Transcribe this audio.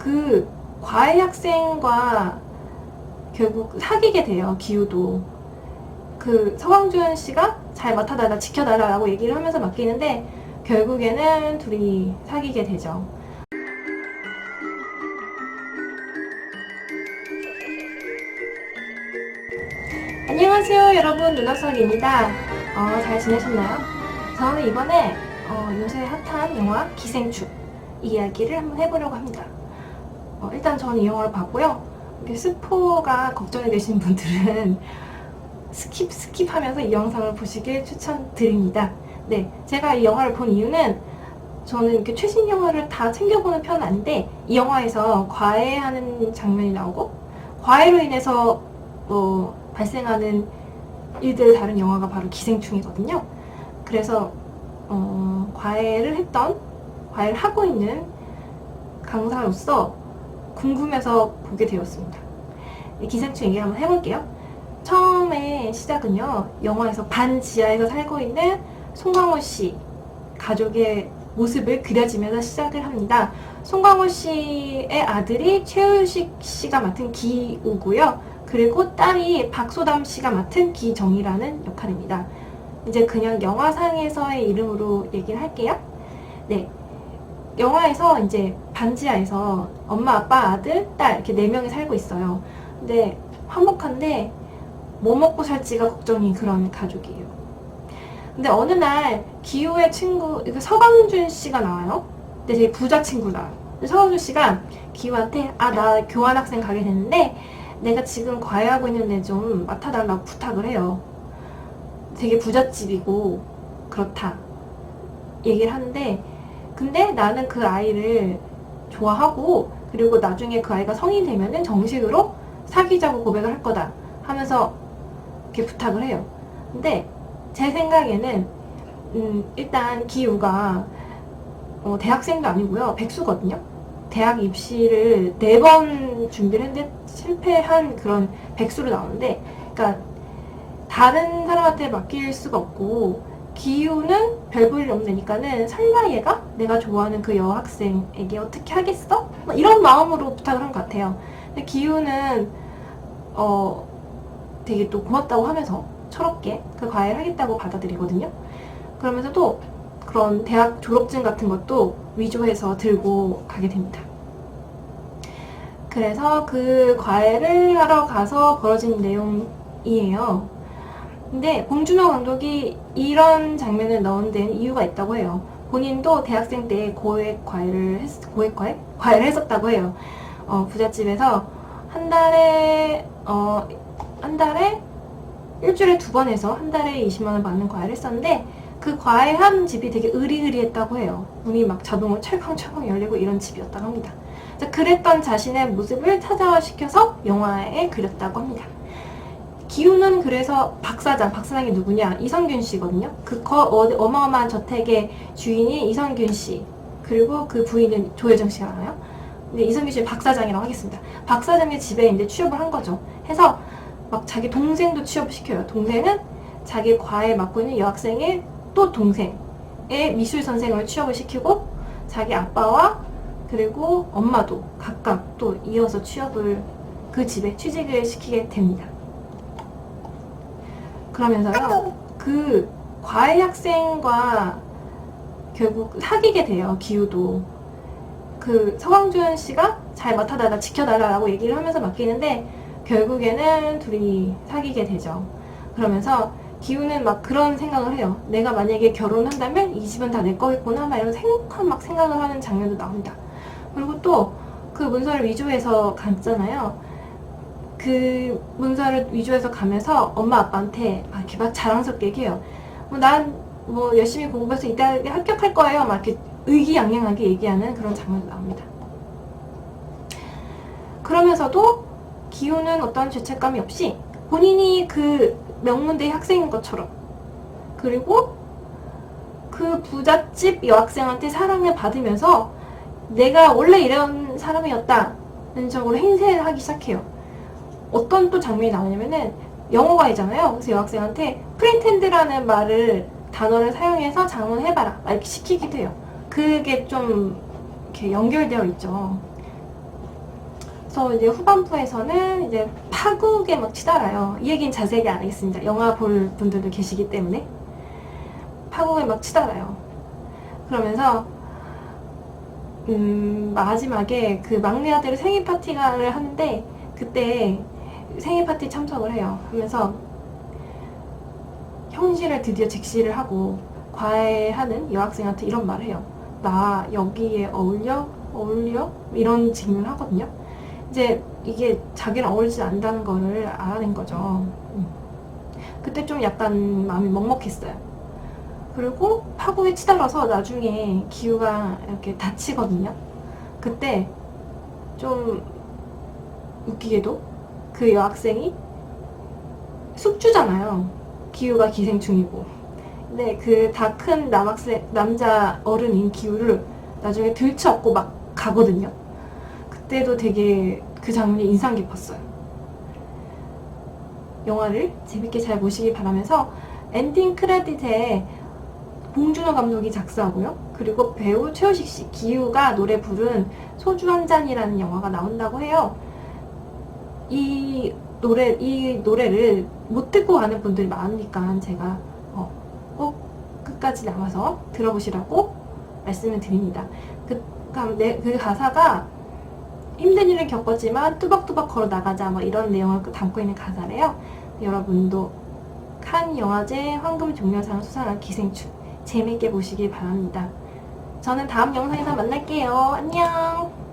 그 과외 학생과 결국 사귀게 돼요. 기우도. 그 서광준 씨가 잘 맡아달라, 지켜달라고 얘기를 하면서 맡기는데 결국에는 둘이 사귀게 되죠. 안녕하세요 여러분, 누나석입니다. 잘 지내셨나요? 저는 이번에 요새 핫한 영화 기생충 이야기를 한번 해보려고 합니다. 일단 저는 이 영화를 봤고요. 스포가 걱정이 되시는 분들은 스킵하면서 이 영상을 보시길 추천드립니다. 네, 제가 이 영화를 본 이유는 저는 이렇게 최신 영화를 다 챙겨보는 편은 아닌데 이 영화에서 과외하는 장면이 나오고 과외로 인해서 발생하는 일들을 다룬 영화가 바로 기생충이거든요. 그래서 과외를 하고 있는 강사로서 궁금해서 보게 되었습니다. 기생충 얘기를 한번 해볼게요. 처음에 시작은요, 영화에서 반 지하에서 살고 있는 송강호 씨 가족의 모습을 그려지면서 시작을 합니다. 송강호 씨의 아들이 최우식 씨가 맡은 기우고요. 그리고 딸이 박소담 씨가 맡은 기정이라는 역할입니다. 이제 그냥 영화상에서의 이름으로 얘기를 할게요. 네. 영화에서 이제 반지하에서 엄마, 아빠, 아들, 딸 이렇게 4명이 살고 있어요. 근데 화목한데 뭐 먹고 살지가 걱정인 그런 가족이에요. 근데 어느 날 기우의 친구, 서광준 씨가 나와요. 근데 되게 부자 친구다. 서광준 씨가 기우한테 나 교환학생 가게 됐는데 내가 지금 과외하고 있는데 좀 맡아달라고 부탁을 해요. 되게 부잣집이고 그렇다 얘기를 하는데, 근데 나는 그 아이를 좋아하고 그리고 나중에 그 아이가 성인 되면은 정식으로 사귀자고 고백을 할 거다 하면서 이렇게 부탁을 해요. 근데 제 생각에는 일단 기우가 대학생도 아니고요, 백수거든요. 대학 입시를 4번 준비를 했는데 실패한 그런 백수로 나오는데, 그러니까 다른 사람한테 맡길 수가 없고 기우는 별 볼 일 없으니까는 설마 얘가 내가 좋아하는 그 여학생에게 어떻게 하겠어? 이런 마음으로 부탁을 한 것 같아요. 근데 기우는 되게 또 고맙다고 하면서 철없게 그 과외를 하겠다고 받아들이거든요. 그러면서도 그런 대학 졸업증 같은 것도 위조해서 들고 가게 됩니다. 그래서 그 과외를 하러 가서 벌어진 내용이에요. 근데 봉준호 감독이 이런 장면을 넣은 데는 이유가 있다고 해요. 본인도 대학생 때 과외를 했었다고 해요. 부잣집에서 한 달에 일주일에 2번 해서 한 달에 20만원 받는 과외를 했었는데, 그 과외한 집이 되게 으리으리했다고 해요. 문이 막 자동으로 철컹철컹 열리고 이런 집이었다고 합니다. 그랬던 자신의 모습을 타자화시켜서 영화에 그렸다고 합니다. 기우는 그래서 박사장이 누구냐? 이성균 씨거든요. 어마어마한 저택의 주인이 이성균 씨, 그리고 그 부인은 조혜정 씨가 나와요. 근데 이성균 씨는 박사장이라고 하겠습니다. 박사장의 집에 이제 취업을 한 거죠. 해서 막 자기 동생도 취업을 시켜요. 동생은 자기 과외 맡고 있는 여학생의 또 동생의 미술 선생을 취업을 시키고, 자기 아빠와 그리고 엄마도 각각 또 이어서 그 집에 취직을 시키게 됩니다. 그러면서요, 그 과외 학생과 결국 사귀게 돼요. 기우도. 그 서광준 씨가 잘 맡아달라, 지켜달라고 얘기를 하면서 맡기는데 결국에는 둘이 사귀게 되죠. 그러면서 기우는 막 그런 생각을 해요. 내가 만약에 결혼한다면 이 집은 다 내 거겠구나, 막 이런 행복한 막 생각을 하는 장면도 나옵니다. 그리고 또 그 문서를 위조해서 갔잖아요. 그 문서를 위조해서 가면서 엄마 아빠한테 이렇게 막 자랑스럽게 얘기해요. 난 열심히 공부해서 이따 합격할 거예요, 막 이렇게 의기양양하게 얘기하는 그런 장면도 나옵니다. 그러면서도 기우는 어떤 죄책감이 없이 본인이 그 명문대 학생인 것처럼, 그리고 그 부잣집 여학생한테 사랑을 받으면서 내가 원래 이런 사람이었다는 식으로 행세를 하기 시작해요. 어떤 또 장면이 나오냐면은 영어과이잖아요. 그래서 여학생한테 프리텐드라는 단어를 사용해서 장문해봐라 막 이렇게 시키기도 해요. 그게 좀 이렇게 연결되어 있죠. 그래서 이제 후반부에서는 이제 파국에 막 치달아요. 이 얘기는 자세하게 안 하겠습니다. 영화 볼 분들도 계시기 때문에. 파국에 막 치달아요. 그러면서 마지막에 그 막내 아들의 생일 파티를 하는데, 그때 생일 파티 참석을 해요. 하면서 형식을 드디어 직시를 하고 과외하는 여학생한테 이런 말을 해요. 나 여기에 어울려? 이런 질문을 하거든요. 이제 이게 자기랑 어울리지 않는다는 거를 알아낸 거죠. 그때 좀 약간 마음이 먹먹했어요. 그리고 파국에 치달아서 나중에 기우가 이렇게 다치거든요. 그때 좀 웃기게도 그 여학생이 숙주잖아요. 기우가 기생충이고. 근데 그 다 큰 남자 어른인 기우를 나중에 들쳐업고 막 가거든요. 그때도 되게 그 장면이 인상 깊었어요. 영화를 재밌게 잘 보시기 바라면서 엔딩 크레딧에 봉준호 감독이 작사하고요. 그리고 배우 최우식 씨, 기우가 노래 부른 소주 한 잔이라는 영화가 나온다고 해요. 이 노래를 못 듣고 가는 분들이 많으니까 제가 꼭 끝까지 남아서 들어보시라고 말씀을 드립니다. 그 가사가 힘든 일을 겪었지만 뚜벅뚜벅 걸어 나가자 뭐 이런 내용을 담고 있는 가사래요. 여러분도 칸 영화제 황금 종려상을 수상한 기생충 재밌게 보시길 바랍니다. 저는 다음 영상에서 만날게요. 안녕.